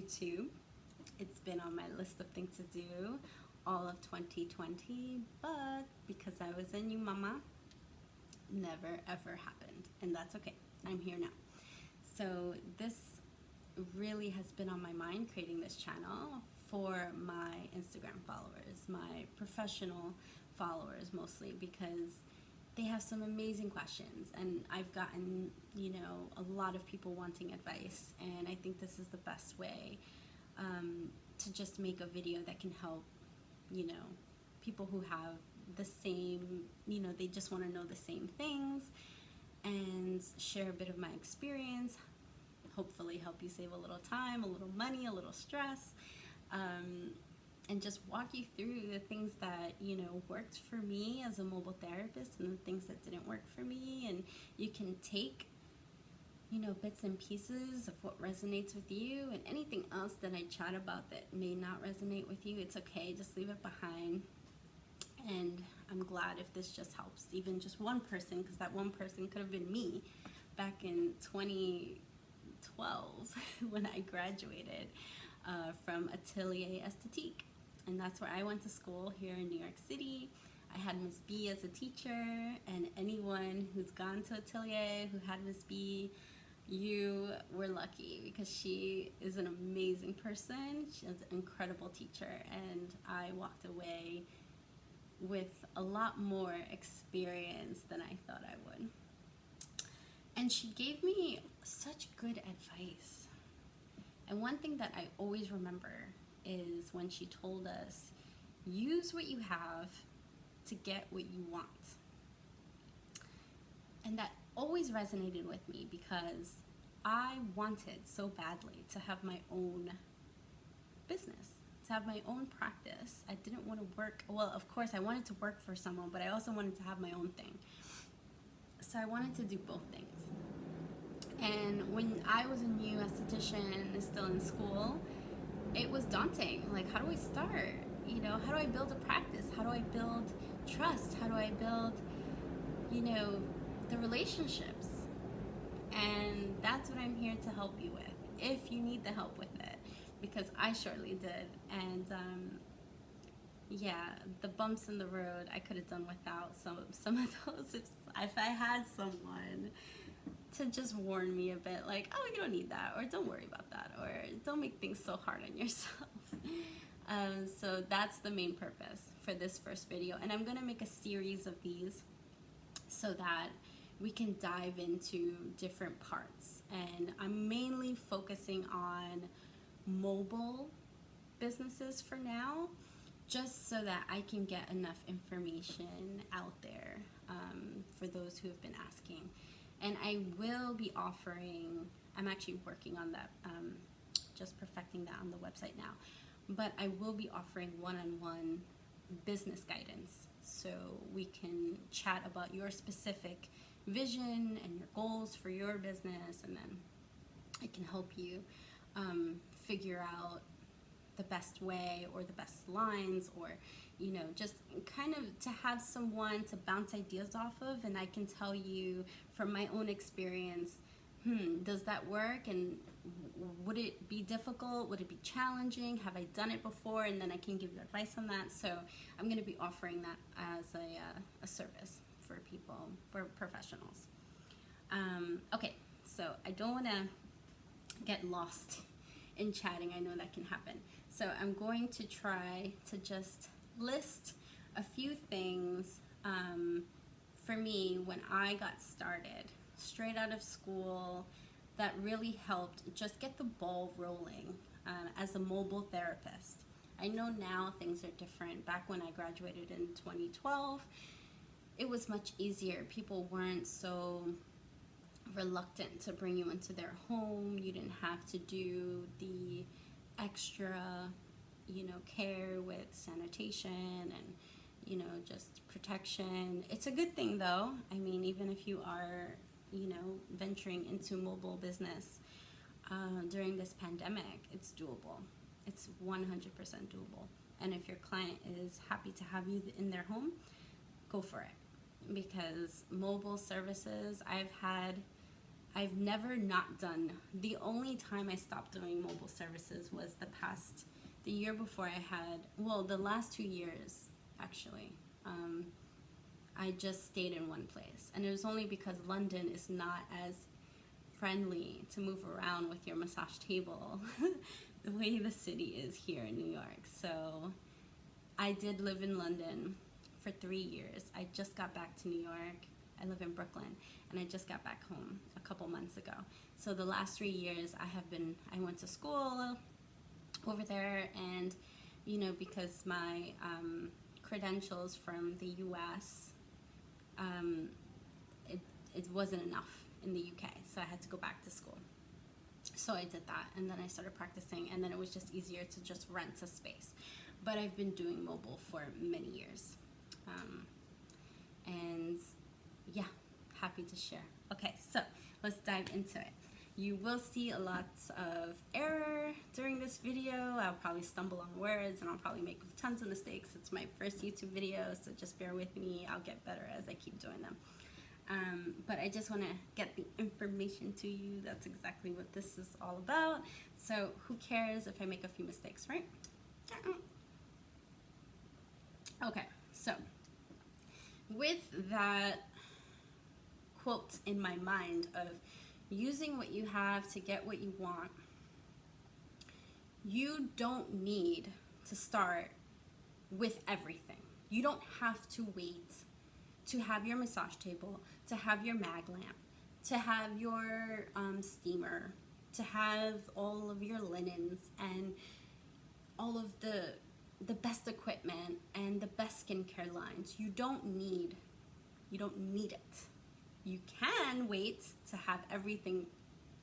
YouTube. It's been on my list of things to do all of 2020, but because I was a new mama, never ever happened, and that's okay. I'm here now. So this really has been on my mind, creating this channel for my Instagram followers, my professional followers mostly, because they have some amazing questions, and I've gotten, a lot of people wanting advice, and I think this is the best way to just make a video that can help, people who have the same, they just want to know the same things, and share a bit of my experience, hopefully help you save a little time, a little money, a little stress, and just walk you through the things that, worked for me as a mobile therapist and the things that didn't work for me. And you can take, bits and pieces of what resonates with you, and anything else that I chat about that may not resonate with you, it's okay, just leave it behind. And I'm glad if this just helps even just one person, because that one person could have been me back in 2012 when I graduated from Atelier Esthétique. And that's where I went to school here in New York City. I had Miss B as a teacher, and anyone who's gone to Atelier who had Miss B, you were lucky, because she is an amazing person. She's an incredible teacher, and I walked away with a lot more experience than I thought I would. And she gave me such good advice. And one thing that I always remember is when she told us, use what you have to get what you want. And that always resonated with me, because I wanted so badly to have my own business, to have my own practice. I didn't want to work, well, of course I wanted to work for someone, but I also wanted to have my own thing. So I wanted to do both things. And when I was a new esthetician, still in school, it was daunting. Like, how do I start? How do I build a practice? How do I build trust? How do I build, the relationships? And that's what I'm here to help you with, if you need the help with it, because I surely did. And yeah, the bumps in the road, I could have done without some of those if I had someone to just warn me a bit, like, oh, you don't need that, or don't worry about that, or don't make things so hard on yourself. So that's the main purpose for this first video, and I'm going to make a series of these so that we can dive into different parts. And I'm mainly focusing on mobile businesses for now, just so that I can get enough information out there for those who have been asking. And I will be offering, I'm actually working on that, just perfecting that on the website now, but I will be offering one-on-one business guidance, so we can chat about your specific vision and your goals for your business, and then I can help you figure out the best way or the best lines, or just kind of to have someone to bounce ideas off of, and I can tell you from my own experience, does that work, and would it be difficult, would it be challenging, have I done it before, and then I can give you advice on that. So I'm going to be offering that as a service for people, for professionals. Okay, so I don't want to get lost in chatting. I know that can happen. So I'm going to try to just list a few things for me when I got started, straight out of school, that really helped just get the ball rolling as a mobile therapist. I know now things are different. Back when I graduated in 2012, it was much easier. People weren't so reluctant to bring you into their home. You didn't have to do the extra, care with sanitation and, just protection. It's a good thing though. I mean, even if you are, venturing into mobile business during this pandemic, it's doable. It's 100% doable. And if your client is happy to have you in their home, go for it. Because mobile services, I've had I've never not done. The only time I stopped doing mobile services was the year before I had, well, the last 2 years actually. I just stayed in one place, and it was only because London is not as friendly to move around with your massage table the way the city is here in New York. So I did live in London for 3 years. I just got back to New York. I live in Brooklyn, and I just got back home a couple months ago. So the last 3 years I went to school over there, and because my credentials from the US, it wasn't enough in the UK, so I had to go back to school. So I did that, and then I started practicing, and then it was just easier to just rent a space. But I've been doing mobile for many years, and yeah, happy to share. Okay, so let's dive into it. You will see a lot of error during this video. I'll probably stumble on words, and I'll probably make tons of mistakes. It's my first YouTube video, so just bear with me. I'll get better as I keep doing them. But I just want to get the information to you. That's exactly what this is all about. So who cares if I make a few mistakes, right? Okay, so with that quote in my mind of using what you have to get what you want, you don't need to start with everything. You don't have to wait to have your massage table, to have your mag lamp, to have your steamer, to have all of your linens and all of the best equipment and the best skincare lines. You don't need it. You can wait to have everything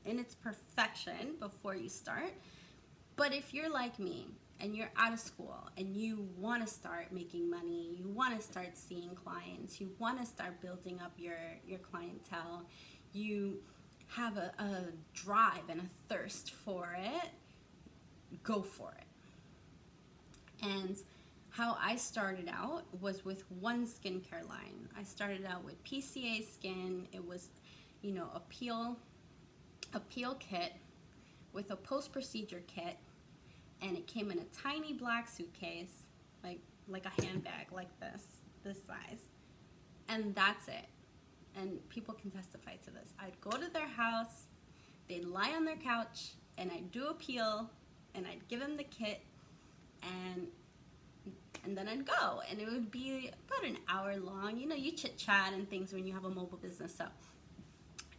in its perfection before you start. But if you're like me and you're out of school and you want to start making money, you want to start seeing clients, you want to start building up your clientele, you have a drive and a thirst for it, go for it. And how I started out was with one skincare line. I started out with PCA Skin. It was, a peel kit with a post-procedure kit, and it came in a tiny black suitcase, like a handbag, like this size, and that's it. And people can testify to this. I'd go to their house, they'd lie on their couch, and I'd do a peel, and I'd give them the kit, and then I'd go, and it would be about an hour long. You chit chat and things when you have a mobile business, so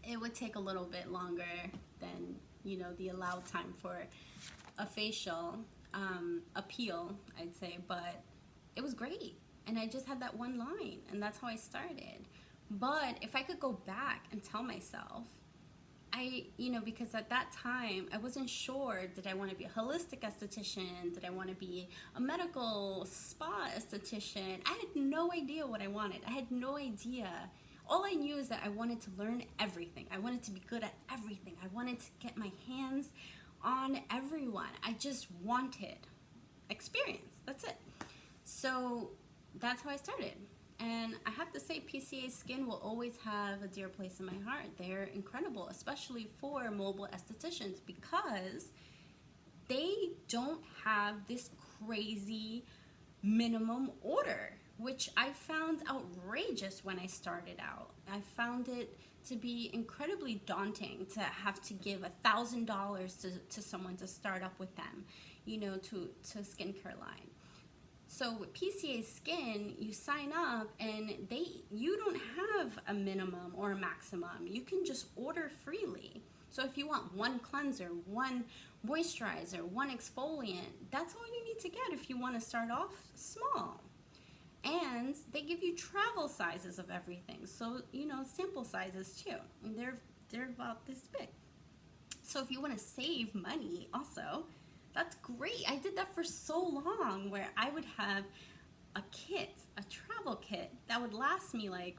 it would take a little bit longer than the allowed time for a facial, a peel, I'd say, but it was great. And I just had that one line, and that's how I started. But if I could go back and tell myself, because at that time I wasn't sure, did I want to be a holistic esthetician? Did I want to be a medical spa esthetician? I had no idea what I wanted. I had no idea. All I knew is that I wanted to learn everything. I wanted to be good at everything. I wanted to get my hands on everyone. I just wanted experience. That's it. So that's how I started. And I have to say, PCA Skin will always have a dear place in my heart. They're incredible, especially for mobile estheticians, because they don't have this crazy minimum order, which I found outrageous when I started out. I found it to be incredibly daunting to have to give $1,000 to someone to start up with them, to a skincare line. So with PCA Skin, you sign up and you don't have a minimum or a maximum. You can just order freely. So if you want one cleanser, one moisturizer, one exfoliant, that's all you need to get if you want to start off small. And they give you travel sizes of everything. So, sample sizes too. And they're about this big. So if you want to save money also, that's great. I did that for so long, where I would have a travel kit that would last me like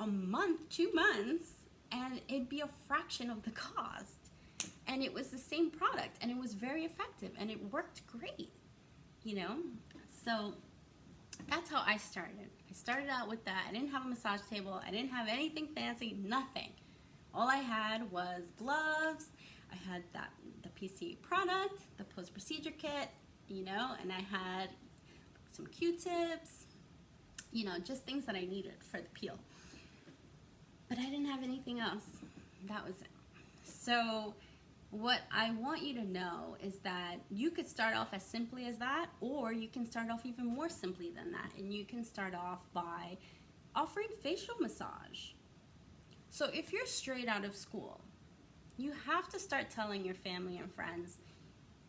a month, 2 months, and it'd be a fraction of the cost. And it was the same product, and it was very effective, and it worked great, So that's how I started. I started out with that. I didn't have a massage table. I didn't have anything fancy, nothing. All I had was gloves. I had the PCA product, the post-procedure kit, and I had some Q-tips, just things that I needed for the peel. But I didn't have anything else. That was it. So what I want you to know is that you could start off as simply as that, or you can start off even more simply than that. And you can start off by offering facial massage. So if you're straight out of school, you have to start telling your family and friends,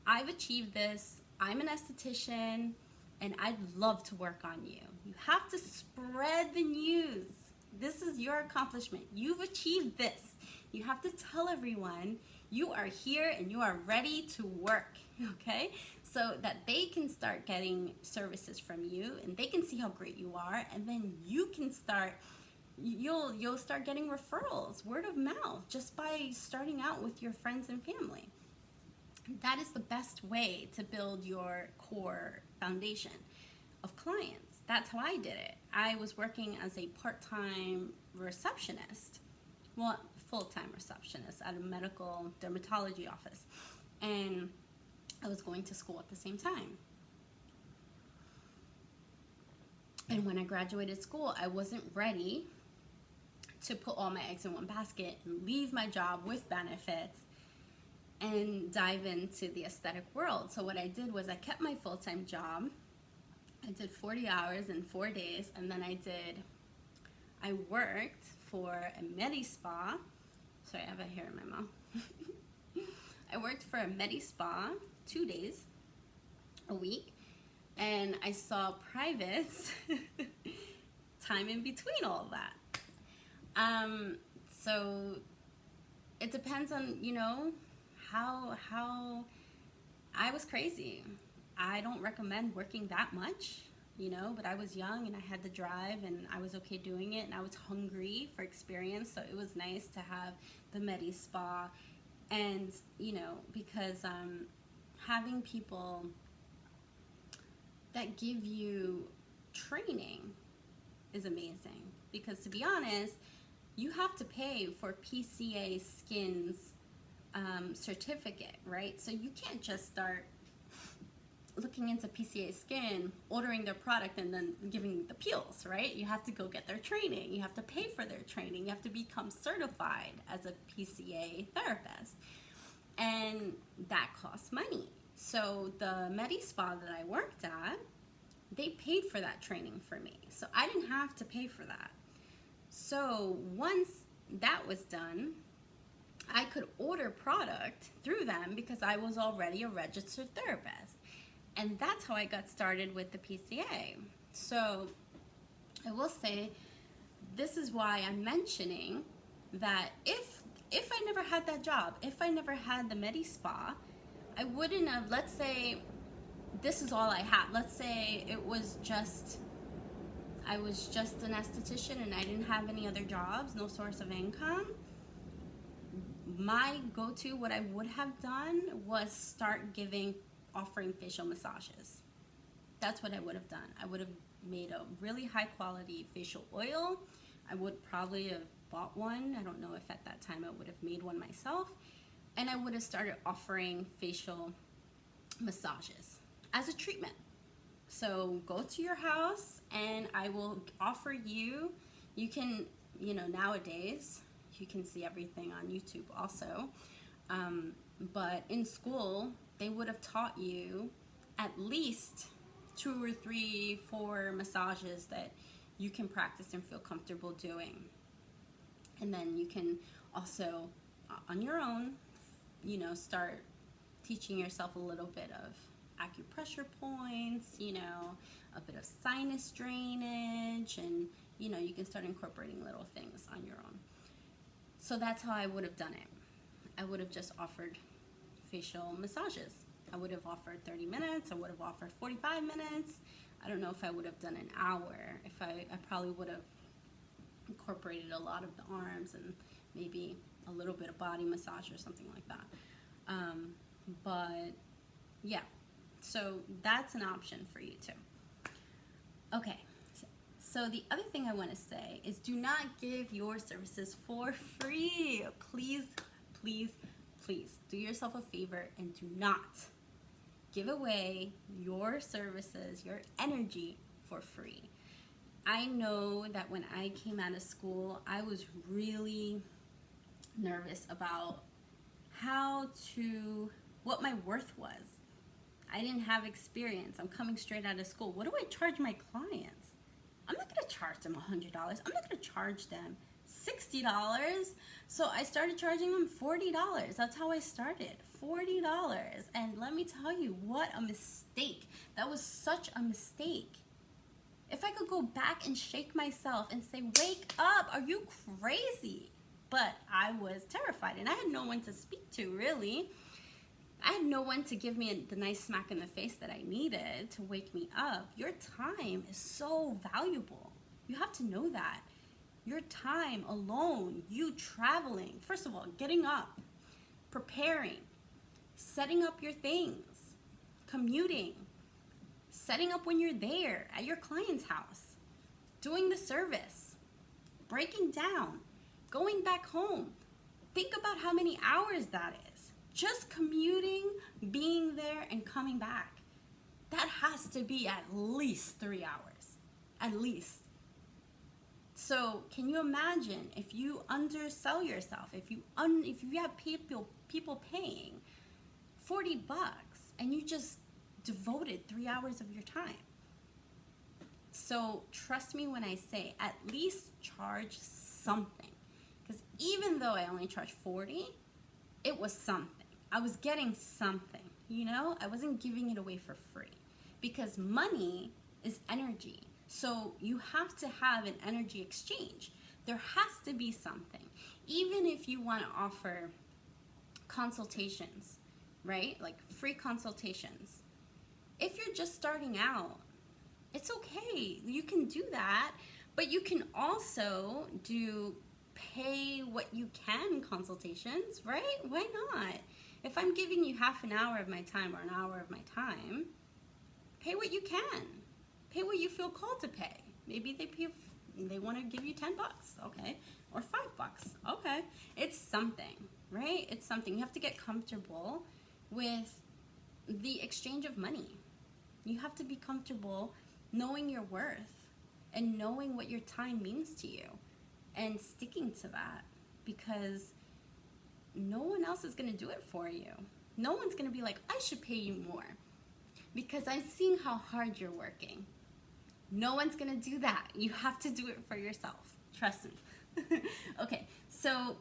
I've achieved this, I'm an esthetician, and I'd love to work on you. You have to spread the news. This is your accomplishment. You've achieved this. You have to tell everyone you are here and you are ready to work, okay? So that they can start getting services from you and they can see how great you are, and then you can start, you'll start getting referrals, word of mouth, just by starting out with your friends and family. That is the best way to build your core foundation of clients. That's how I did it. I was working as a part-time receptionist, well, full-time receptionist at a medical dermatology office, and I was going to school at the same time. And when I graduated school, I wasn't ready to put all my eggs in one basket and leave my job with benefits and dive into the aesthetic world. So what I did was I kept my full-time job. I did 40 hours in 4 days, and then I worked for a Medi-Spa. Sorry, I have a hair in my mouth. I worked for a Medi-Spa 2 days a week, and I saw privates time in between all of that. So it depends on, how I was crazy. I don't recommend working that much, but I was young and I had the drive and I was okay doing it, and I was hungry for experience, so it was nice to have the Medi-Spa. And, because having people that give you training is amazing, because to be honest, you have to pay for PCA Skin's certificate, right? So you can't just start looking into PCA Skin, ordering their product, and then giving the peels, right? You have to go get their training. You have to pay for their training. You have to become certified as a PCA therapist. And that costs money. So the Medi-Spa that I worked at, they paid for that training for me. So I didn't have to pay for that. So once that was done, I could order product through them because I was already a registered therapist. And that's how I got started with the PCA. So I will say, this is why I'm mentioning that if I never had that job, if I never had the Medi-Spa, I wouldn't have, let's say this is all I had. Let's say I was just an esthetician and I didn't have any other jobs, no source of income. My go-to, what I would have done was start offering facial massages. That's what I would have done. I would have made a really high quality facial oil. I would probably have bought one. I don't know if at that time I would have made one myself. And I would have started offering facial massages as a treatment. So go to your house and I will offer you can, nowadays you can see everything on YouTube also. But in school, they would have taught you at least 2 or 3, 4 massages that you can practice and feel comfortable doing. And then you can also, on your own, start teaching yourself a little bit of acupressure points, a bit of sinus drainage, and, you can start incorporating little things on your own. So that's how I would have done it. I would have just offered facial massages. I would have offered 30 minutes. I would have offered 45 minutes. I don't know if I would have done an hour. I probably would have incorporated a lot of the arms and maybe a little bit of body massage or something like that. But yeah, so that's an option for you too. Okay, So the other thing I want to say is do not give your services for free. Please, please, please do yourself a favor and do not give away your services, your energy for free. I know that when I came out of school, I was really nervous about what my worth was. I didn't have experience. I'm coming straight out of school. What do I charge my clients? I'm not going to charge them $100. I'm not going to charge them $60. So I started charging them $40. That's how I started. $40. And let me tell you, what a mistake. That was such a mistake. If I could go back and shake myself and say, wake up, are you crazy? But I was terrified and I had no one to speak to, really. I had no one to give me the nice smack in the face that I needed to wake me up. Your time is so valuable. You have to know that. Your time alone, you traveling, first of all, getting up, preparing, setting up your things, commuting, setting up when you're there at your client's house, doing the service, breaking down, going back home. Think about how many hours that is. Just commuting, being there, and coming back. That has to be at least 3 hours. At least. So can you imagine if you undersell yourself, if you have people paying $40 and you just devoted 3 hours of your time? So trust me when I say at least charge something. Because even though I only charged $40, it was something. I was getting something, I wasn't giving it away for free, because money is energy. So you have to have an energy exchange. There has to be something. Even if you want to offer consultations, right? Like free consultations. If you're just starting out, it's okay. You can do that, but you can also do pay what you can consultations, right? Why not? If I'm giving you half an hour of my time or an hour of my time, pay what you can. Pay what you feel called to pay. Maybe they want to give you $10, okay, or $5, okay. It's something, right? It's something. You have to get comfortable with the exchange of money. You have to be comfortable knowing your worth and knowing what your time means to you and sticking to that, because no one else is going to do it for you. No one's going to be like, I should pay you more because I'm seeing how hard you're working. No one's going to do that. You have to do it for yourself. Trust me. Okay, so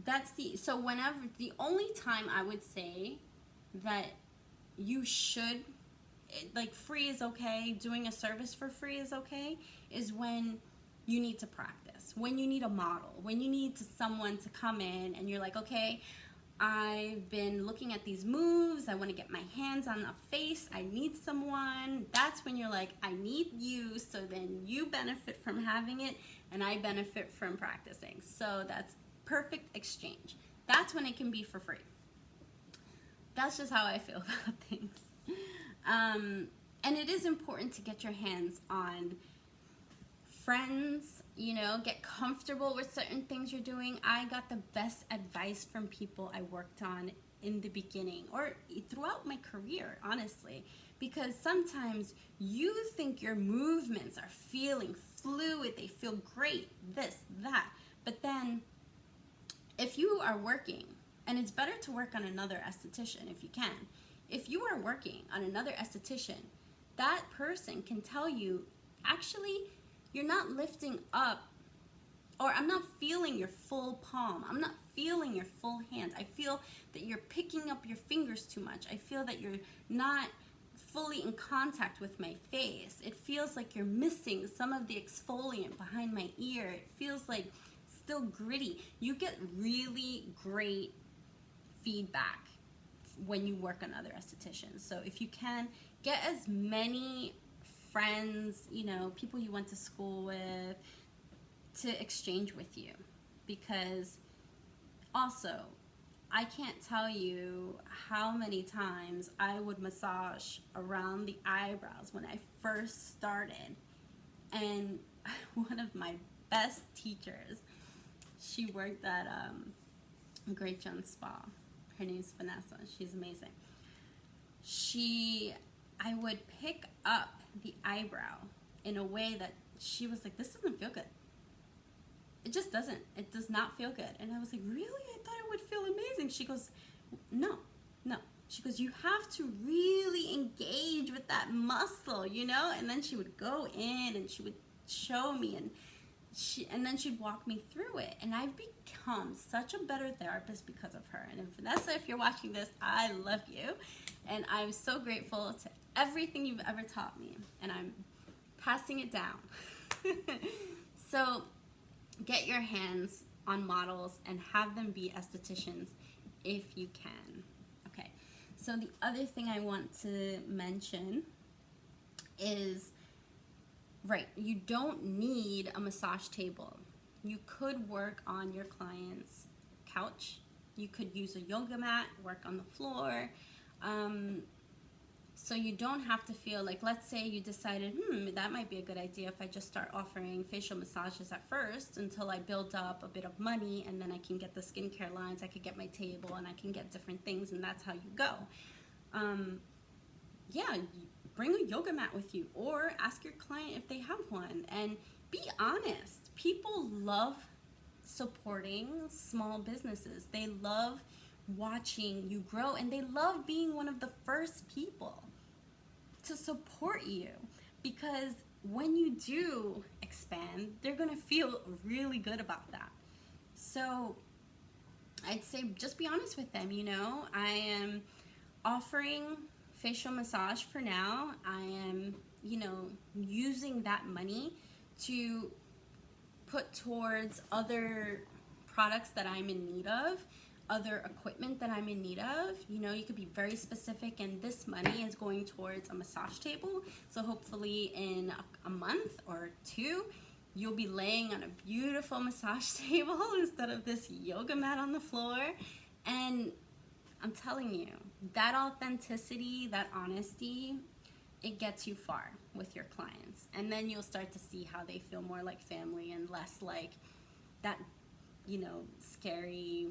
the only time I would say that you should, like, free is okay, doing a service for free is okay, is when you need to practice, when you need a model, when you need someone to come in and you're like, okay, I've been looking at these moves, I want to get my hands on a face, I need someone. That's when you're like, I need you, so then you benefit from having it and I benefit from practicing. So that's perfect exchange. That's when it can be for free. That's just how I feel about things. And it is important to get your hands on friends, get comfortable with certain things you're doing. I got the best advice from people I worked on in the beginning or throughout my career, honestly, because sometimes you think your movements are feeling fluid, they feel great, this, that, but then if you are working, and it's better to work on another esthetician if you can, if you are working on another esthetician, that person can tell you, actually, you're not lifting up, or I'm not feeling your full palm. I'm not feeling your full hand. I feel that you're picking up your fingers too much. I feel that you're not fully in contact with my face. It feels like you're missing some of the exfoliant behind my ear. It feels like still gritty. You get really great feedback when you work on other estheticians. So if you can, get as many friends, people you went to school with to exchange with you, because also I can't tell you how many times I would massage around the eyebrows when I first started, and one of my best teachers. She worked at Great Jones Spa. Her name's Vanessa. She's amazing. I would pick up the eyebrow in a way that she was like, this doesn't feel good. It just doesn't. It does not feel good. And I was like, really? I thought it would feel amazing. She goes, no. She goes, you have to really engage with that muscle, you know? And then she would go in and she would show me, and then she'd walk me through it. And I've become such a better therapist because of her. And Vanessa, if you're watching this, I love you. And I'm so grateful to everything you've ever taught me. And I'm passing it down. So get your hands on models and have them be estheticians if you can. Okay, so the other thing I want to mention is, right, you don't need a massage table. You could work on your client's couch. You could use a yoga mat, work on the floor. So you don't have to feel like, let's say you decided, that might be a good idea if I just start offering facial massages at first until I build up a bit of money, and then I can get the skincare lines, I could get my table, and I can get different things, and that's how you go. Yeah, bring a yoga mat with you, or ask your client if they have one, and be honest. People love supporting small businesses. They love watching you grow, and they love being one of the first people to support you, because when you do expand, they're gonna feel really good about that. So I'd say just be honest with them. You know, I am offering facial massage for now. I am, using that money to put towards other products that I'm in need of, other equipment that I'm in need of. You could be very specific, and this money is going towards a massage table. So hopefully in a month or two, you'll be laying on a beautiful massage table instead of this yoga mat on the floor. And I'm telling you, that authenticity, that honesty, it gets you far with your clients. And then you'll start to see how they feel more like family and less like that, scary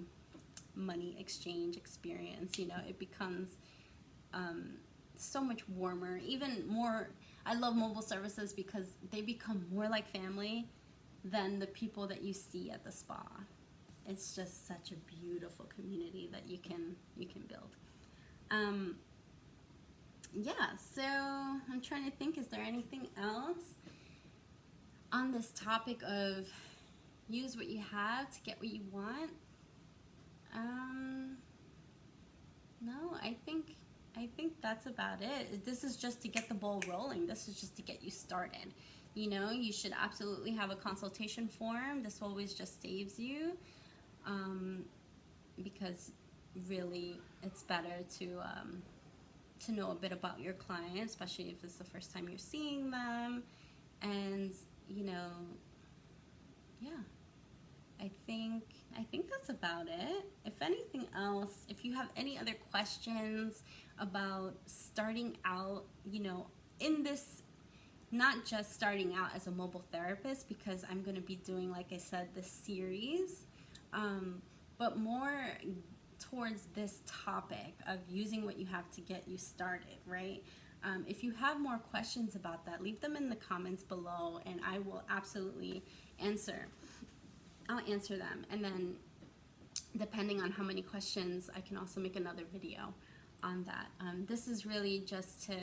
money exchange experience. It becomes so much warmer, even more. I love mobile services because they become more like family than the people that you see at the spa. It's just such a beautiful community that you can build. Yeah, so I'm trying to think, is there anything else on this topic of use what you have to get what you want? No, I think that's about it. This is just to get the ball rolling. This is just to get you started. You should absolutely have a consultation form. This always just saves you, because really it's better to know a bit about your client, especially if it's the first time you're seeing them. And yeah, I think that's about it. If anything else, if you have any other questions about starting out, in this, not just starting out as a mobile therapist, because I'm going to be doing, like I said, this series, but more towards this topic of using what you have to get you started, right? If you have more questions about that, leave them in the comments below, and I will absolutely answer. I'll answer them, and then depending on how many questions, I can also make another video on that. This is really just to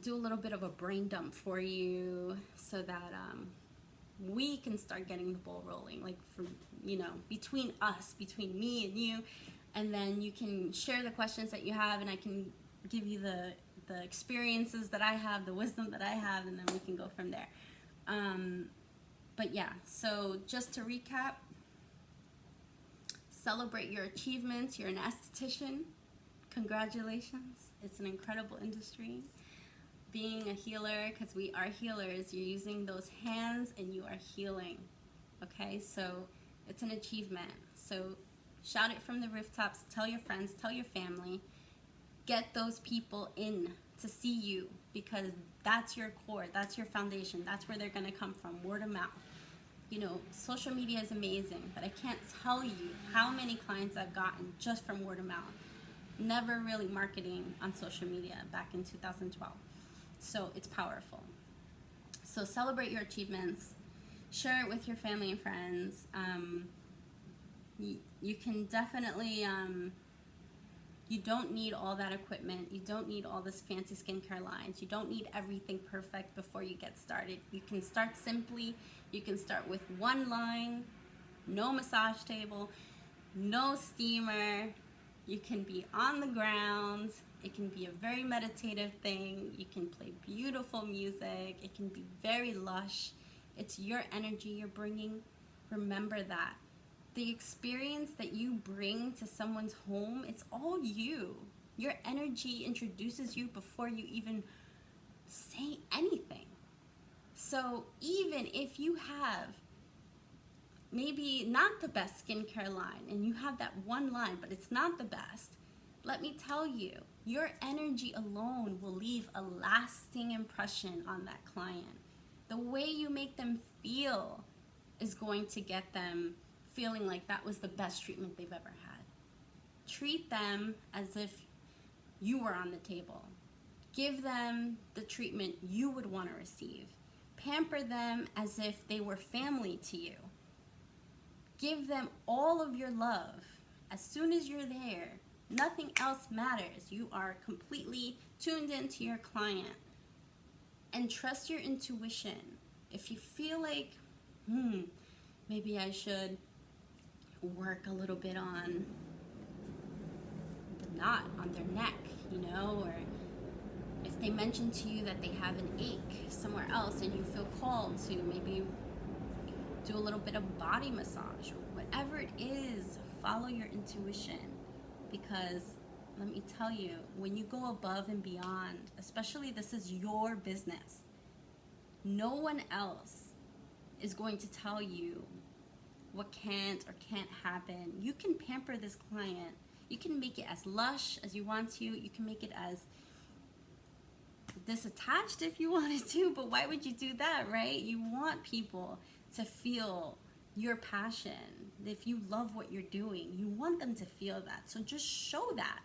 do a little bit of a brain dump for you, so that we can start getting the ball rolling, like between us, between me and you, and then you can share the questions that you have, and I can give you the experiences that I have, the wisdom that I have, and then we can go from there. But yeah, so just to recap, celebrate your achievements. You're an esthetician. Congratulations. It's an incredible industry. Being a healer, because we are healers, you're using those hands and you are healing. Okay, so it's an achievement. So shout it from the rooftops. Tell your friends, tell your family. Get those people in to see you, because That's your core, that's your foundation, that's where they're going to come from, word of mouth. You know, social media is amazing, but I can't tell you how many clients I've gotten just from word of mouth. Never really marketing on social media back in 2012. So it's powerful. So celebrate your achievements, share it with your family and friends. You can definitely, you don't need all that equipment. You don't need all this fancy skincare lines. You don't need everything perfect before you get started. You can start simply. You can start with one line, no massage table, no steamer. You can be on the ground. It can be a very meditative thing. You can play beautiful music. It can be very lush. It's your energy you're bringing. Remember that. The experience that you bring to someone's home, it's all you. Your energy introduces you before you even say anything. So even if you have maybe not the best skincare line and you have that one line, but it's not the best, let me tell you, your energy alone will leave a lasting impression on that client. The way you make them feel is going to get them feeling like that was the best treatment they've ever had. Treat them as if you were on the table. Give them the treatment you would want to receive. Pamper them as if they were family to you. Give them all of your love. As soon as you're there, nothing else matters. You are completely tuned into your client. And trust your intuition. If you feel like, maybe I should work a little bit on the knot on their neck, you know, or if they mention to you that they have an ache somewhere else and you feel called to maybe do a little bit of body massage, whatever it is, follow your intuition. Because let me tell you, when you go above and beyond, especially this is your business, no one else is going to tell you what can't or can't happen. You can pamper this client. You can make it as lush as you want to. You can make it as disattached if you wanted to, but why would you do that, right? You want people to feel your passion. If you love what you're doing, you want them to feel that. So just show that.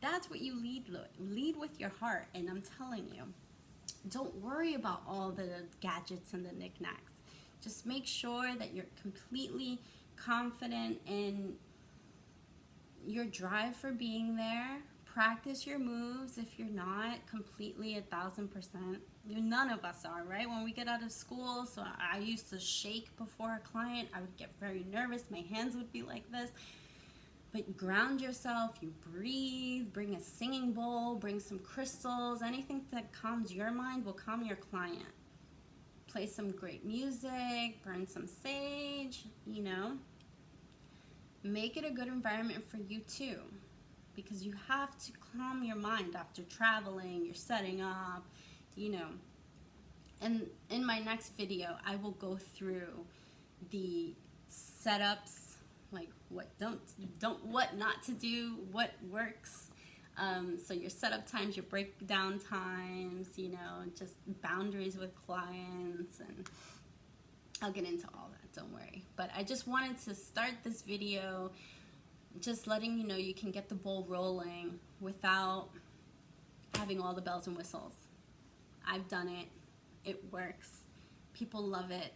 That's what you lead with your heart. And I'm telling you, don't worry about all the gadgets and the knickknacks. Just make sure that you're completely confident in your drive for being there. Practice your moves if you're not completely 1,000%. None of us are, right? When we get out of school, so I used to shake before a client. I would get very nervous. My hands would be like this. But ground yourself, you breathe, bring a singing bowl, bring some crystals. Anything that calms your mind will calm your client. Play some great music, burn some sage, you know. Make it a good environment for you too, because you have to calm your mind after traveling, you're setting up, you know. And in my next video, I will go through the setups, like what not to do, what works. So your setup times, your breakdown times, you know, just boundaries with clients, and I'll get into all that, don't worry. But I just wanted to start this video just letting you know you can get the ball rolling without having all the bells and whistles. I've done it. It works. People love it.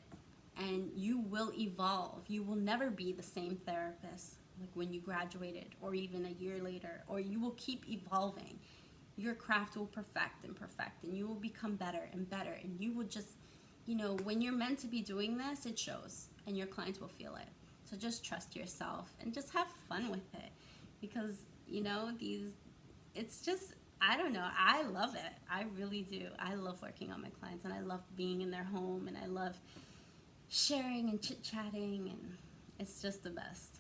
And you will evolve. You will never be the same therapist like when you graduated or even a year later, or you will keep evolving. Your craft will perfect and you will become better and better, and you will just, you know, when you're meant to be doing this, it shows and your clients will feel it. So just trust yourself and just have fun with it, because, you know, it's just, I don't know, I love it. I really do. I love working on my clients, and I love being in their home, and I love sharing and chit-chatting, and it's just the best.